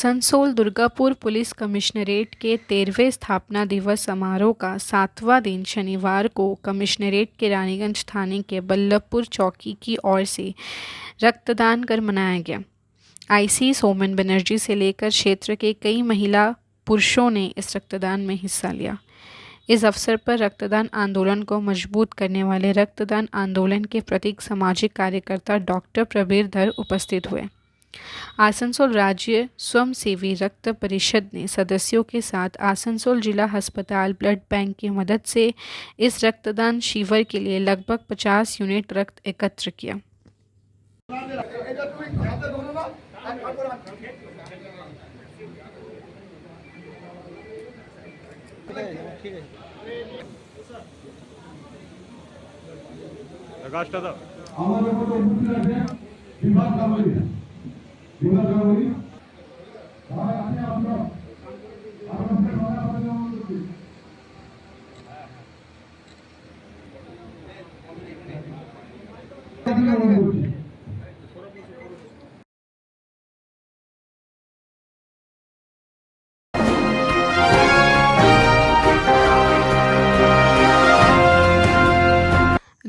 Asansol Durgapur police commissionerate के 13वें स्थापना दिवस समारोह का 7वां दिन शनिवार को कमिश्नरेट के रानीगंज थाने के बल्लभपुर चौकी की ओर से रक्तदान कर मनाया गया। आईसी सोमन बनर्जी से लेकर क्षेत्र के कई महिला पुरुषों ने इस रक्तदान में हिस्सा लिया। इस अवसर पर रक्तदान आंदोलन को मजबूत करने वाले रक्तदान आंदोलन के प्रतीक सामाजिक कार्यकर्ता डॉक्टर प्रबीर धर उपस्थित हुए। आसनसोल राज्य स्वयंसेवी रक्त परिषद ने सदस्यों के साथ आसनसोल जिला अस्पताल ब्लड बैंक की मदद से इस रक्तदान शिविर के लिए लगभग 50 यूनिट रक्त एकत्र किया।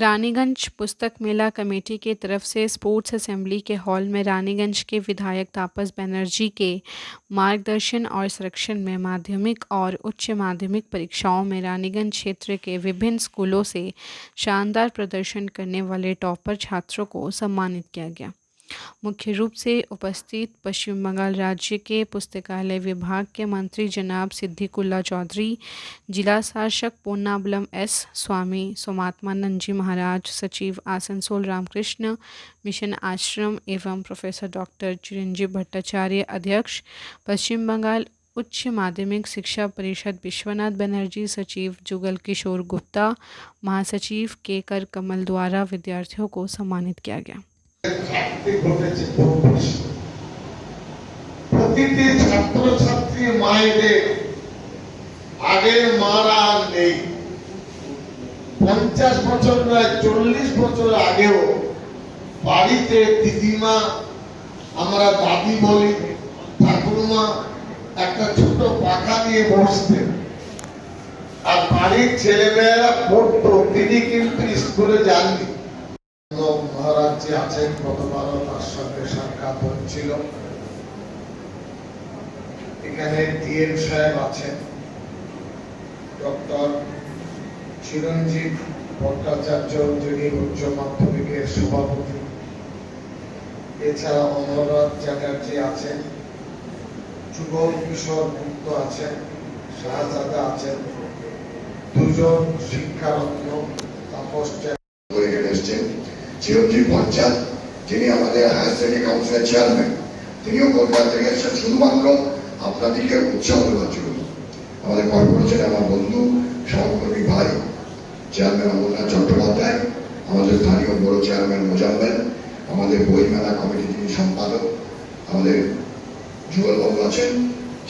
रानीगंज पुस्तक मेला कमेटी की तरफ से स्पोर्ट्स असेंबली के हॉल में रानीगंज के विधायक तापस बनर्जी के मार्गदर्शन और संरक्षण में माध्यमिक और उच्च माध्यमिक परीक्षाओं में रानीगंज क्षेत्र के विभिन्न स्कूलों से शानदार प्रदर्शन करने वाले टॉपर छात्रों को सम्मानित किया गया। मुख्य रूप से उपस्थित पश्चिम बंगाल राज्य के पुस्तकालय विभाग के मंत्री जनाब सिद्दीकुल्ला चौधरी, जिला शासक पोन्नाबलम एस स्वामी, सोमात्मानंद जी महाराज, सचिव आसनसोल रामकृष्ण मिशन आश्रम एवं प्रोफेसर डॉक्टर चिरंजीव भट्टाचार्य, अध्यक्ष पश्चिम बंगाल उच्च माध्यमिक शिक्षा परिषद विश्वनाथ बनर्जी, सचिव जुगल किशोर गुप्ता, महासचिव के कर कमल द्वारा विद्यार्थियों को सम्मानित किया गया। প্রতিটি ছাত্রছাত্রী মায়েদের আগের মারা আর নেই। 50 বছর নয় 40 বছর আগেও বাড়িতে দিদিমা, আমরা দাদি বলি, ঠাকুরমা একটা ছোট পাখা নিয়ে বসতেন আর বাড়ির ছেলেমেয়েরা পড়তো, তিনি কিন্তু স্কুলে যাননি। মহারাজ যে আছেন গতবারও তার সঙ্গে সাক্ষাৎ হচ্ছিল। এখানে ডিএম সাহেব আছেন, ডক্টর চিরঞ্জীব ভট্টাচার্য যিনি উচ্চ মাধ্যমিকের সভাপতি, এছাড়া অমরনাথ চ্যাটার্জি আছেন, যুগল কিশোর গুপ্ত আছেন, শাহজাদা আছেন, দুজন শিক্ষারত্ন তাপস চিরঞ্জীব ভট্টাচার্য যিনি আমাদের হায়ার সেকেন্ডারি কাউন্সিলের চেয়ারম্যান, তিনিও কলকাতা থেকে এসেছেন শুধুমাত্র আপনাদেরকে উৎসাহ দেওয়ার জন্য। আমাদের কর্পোরেশনে আমার বন্ধু সহকর্মী ভাই চেয়ারম্যান অমরনাথ চট্টোপাধ্যায়, আমাদের স্থানীয় বড় চেয়ারম্যান মোজাম্মেল, আমাদের বইমেলা কমিটি যিনি সম্পাদক আমাদের যুগলবাবু আছেন,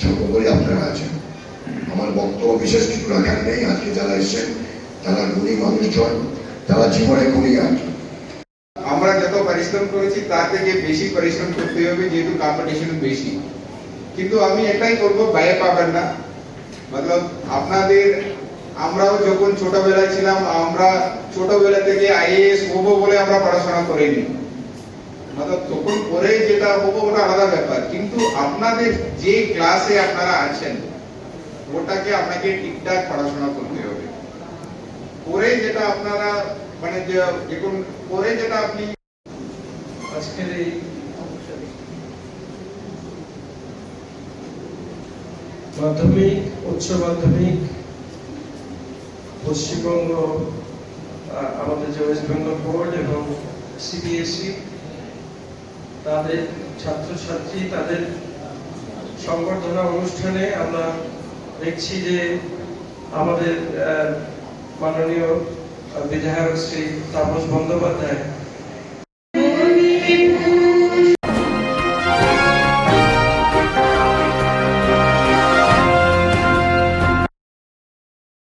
সর্বোপরি আপনারা আছেন। আমার বক্তব্য বিশেষ কিছু রাখার নেই। আজকে যারা এসেছেন তারা গুণী মানুষজন, তারা জীবনে গুণী আছে। আমরা যত পরিশ্রম করেছি তার থেকে বেশি পরিশ্রম করতে হবে, যেহেতু কম্পিটিশন বেশি। কিন্তু আমি এটাই করব, ভয় পাবেন না। মতলব আপনাদের, আমরাও যখন ছোটবেলায় ছিলাম, আমরা ছোটবেলা থেকে আইএএস হবো বলে আমরা পড়াশোনা করিনি। মতলব তখন পরে যেটা হবো ওটা আলাদা ব্যাপার, কিন্তু আপনাদের যে ক্লাসে আপনারা আছেন ওটাকে আপনাকে ঠিকঠাক পড়াশোনা করতে হবে। পরে যেটা আপনারা মানে যখন পরে যেটা আপনি আজকের এই মাধ্যমিক উচ্চ মাধ্যমিক পশ্চিমবঙ্গ আমাদের যে ওয়েস্ট বেঙ্গল বোর্ড এবং সিবিএসই তাদের ছাত্রছাত্রী তাদের সংবর্ধনা অনুষ্ঠানে আমরা দেখছি যে আমাদের মাননীয় বিধায়ক শ্রী তাপস বন্দ্যোপাধ্যায়